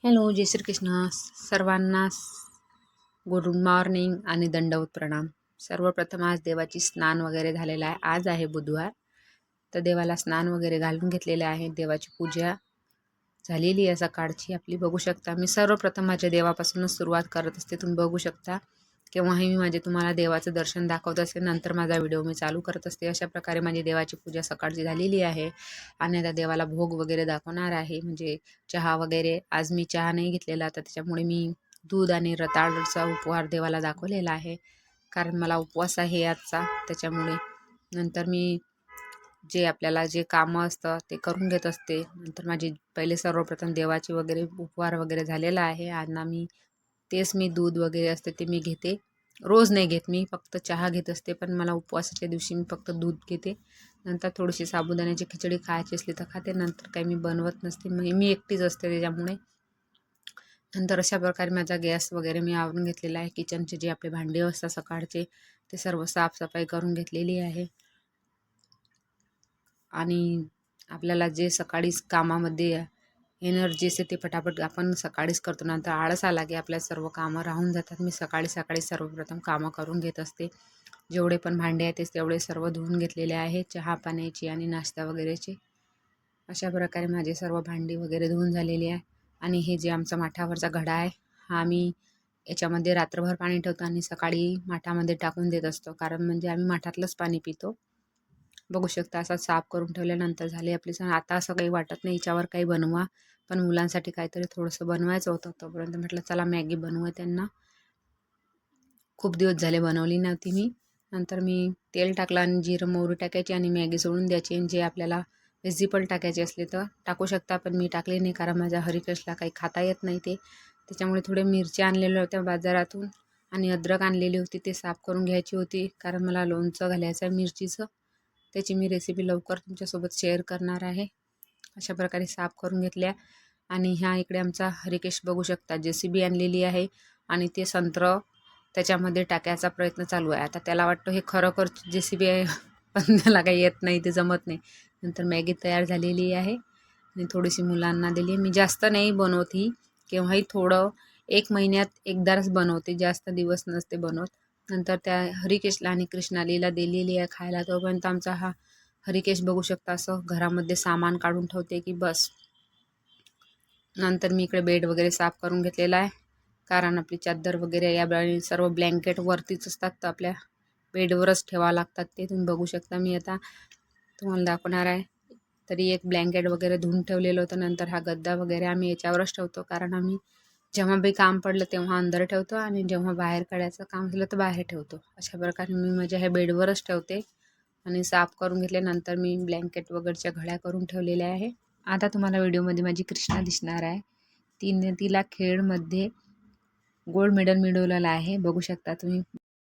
Hello, जय श्री कृष्ण. सर्वांना good morning आणि दंडवत प्रणाम. सर्वप्रथम आज देवाची स्नान वगैरे झालेलं आहे. आज आहे बुधवार, तर देवाला स्नान वगैरे घालून घेतलेले आहे. देवाची पूजा झालेली आहे सकाळची आपली, बघू शकता. मी सर्वप्रथम माझ्या देवापासूनच सुरुवात करत असते. तुम्ही बघू शकता केव्हाही मी तुम्हाला देवाचं दर्शन दाखवत असते, नंतर माझा व्हिडिओ मी चालू करत असते. अशा प्रकारे माझी देवाची पूजा सकाळची झालेली आहे आणि आता देवाला भोग वगैरे दाखवणार आहे. म्हणजे चहा वगैरे. आज मी चहा नाही घेतलेला, तर त्याच्यामुळे मी दूध आणि रताळचा उपहार देवाला दाखवलेला आहे, कारण मला उपवास आहे आजचा. त्याच्यामुळे नंतर मी आपल्याला जे कामं असतं ते करून घेत असते. नंतर माझी पहिले सर्वप्रथम देवाची वगैरे उपहार वगैरे झालेला आहे. आज ना मी दूध वगैरे असते ते मी घेते. रोज नाही घेत मी, फक्त चहा घेत असते. पण मला उपवासाच्या दिवशी मी फक्त दूध घेते. नंतर थोडीशी साबुदाण्याची खिचडी खायची असली तर खाते. नंतर काही मी बनवत नसते, मी एकटीच असते त्याच्यामुळे. नंतर अशा प्रकारे माझा गॅस वगैरे मी आवरून घेतलेला आहे. किचनचे जे आपले भांडे असतात सकाळचे, ते सर्व साफसफाई करून घेतलेली आहे. आणि आपल्याला जे सकाळीच कामामध्ये एनर्जी असते ते फटाफट आपण सकाळीच करतो. नंतर आळस आला की आपल्या सर्व कामं राहून जातात. मी सकाळी सर्वप्रथम कामं करून घेत असते. जेवढे पण भांडे आहेत तेवढे सर्व धुवून घेतलेले आहे, चहा पाण्याची आणि नाश्ता वगैरेचे. अशा प्रकारे माझे सर्व भांडी वगैरे धुवून झालेली आहे. आणि हे जे आमचा माठावरचा घडा आहे, हा आम्ही याच्यामध्ये रात्रभर पाणी ठेवतो आणि सकाळी माठामध्ये टाकून देत असतो, कारण म्हणजे आम्ही माठातलंच पाणी पितो. बघू शकता, असा साफ करून ठेवल्यानंतर झाली आपली सण. आता असं काही वाटत नाही याच्यावर काही बनवा, पण मुलांसाठी काहीतरी थोडंसं बनवायचं होतं. तोपर्यंत म्हटलं चला मॅगी बनवू त्यांना. खूप दिवस झाले बनवली नव्हती मी. नंतर मी तेल टाकलं आणि जिरं मोहरी टाकायची आणि मॅगी सोडून द्यायची. आणि जे आपल्याला व्हेजिटेबल टाकायचे असले तर टाकू शकता, पण मी टाकले नाही कारण माझ्या हरिकेशला काही खाता येत नाही ते. त्याच्यामुळे थोडे मिरच्या आणलेल्या होत्या बाजारातून आणि अद्रक आणलेली होती, ते साफ करून घ्यायची होती, कारण मला लोणचं घालायचं आहे मिरचीचं. त्याची मी रेसिपी लवकर तुमच्यासोबत शेअर करणार आहे. अशा प्रकारे साफ करून घेतल्या. आणि ह्या इकडे आमचा हरिकेश बघू शकता, JCB आणलेली आहे आणि ते संत्र त्याच्यामध्ये टाकायचा प्रयत्न चालू आहे. आता त्याला वाटतं हे खरोखर JCB आहे, पण त्याला काही येत नाही, ते जमत नाही. नंतर मॅगी तयार झालेली आहे आणि थोडीशी मुलांना दिली. मी जास्त नाही बनवत ही, केव्हाही थोडं 1 महिन्यात एकदाच बनवते, जास्त दिवस नसते बनवत. नंतर त्या हरिकेशला आणि कृष्णालीला दिलेली आहे खायला. तोपर्यंत आमचा हा हरिकेश बघू शकता असं घरामध्ये सामान काढून ठेवते की बस. नंतर मी इकडे बेड वगैरे साफ करून घेतलेला आहे, कारण आपली चादर वगैरे या सर्व ब्लँकेट वरतीच असतात, तर आपल्या बेडवरच ठेवावं लागतात. ते तुम्ही बघू शकता. मी आता तुम्हाला दाखवणार आहे. तरी एक ब्लँकेट वगैरे धुवून ठेवलेलं होतं. नंतर हा गद्दा वगैरे आम्ही याच्यावरच ठेवतो, कारण आम्ही जेव्हा बी काम पडलं तेव्हा अंदर ठेवतो आणि जेव्हा बाहेर काढायचं काम झालं तर बाहेर ठेवतो. अशा प्रकारे मी माझ्या ह्या बेडवरच ठेवते. आणि साफ करून घेतल्यानंतर मी ब्लँकेट वगैरेच्या घड्या करून ठेवलेल्या आहे. आता तुम्हाला व्हिडिओमध्ये माझी कृष्णा दिसणार आहे. तिला खेळमध्ये गोल्ड मेडल मिळवलेलं आहे, बघू शकता तुम्ही.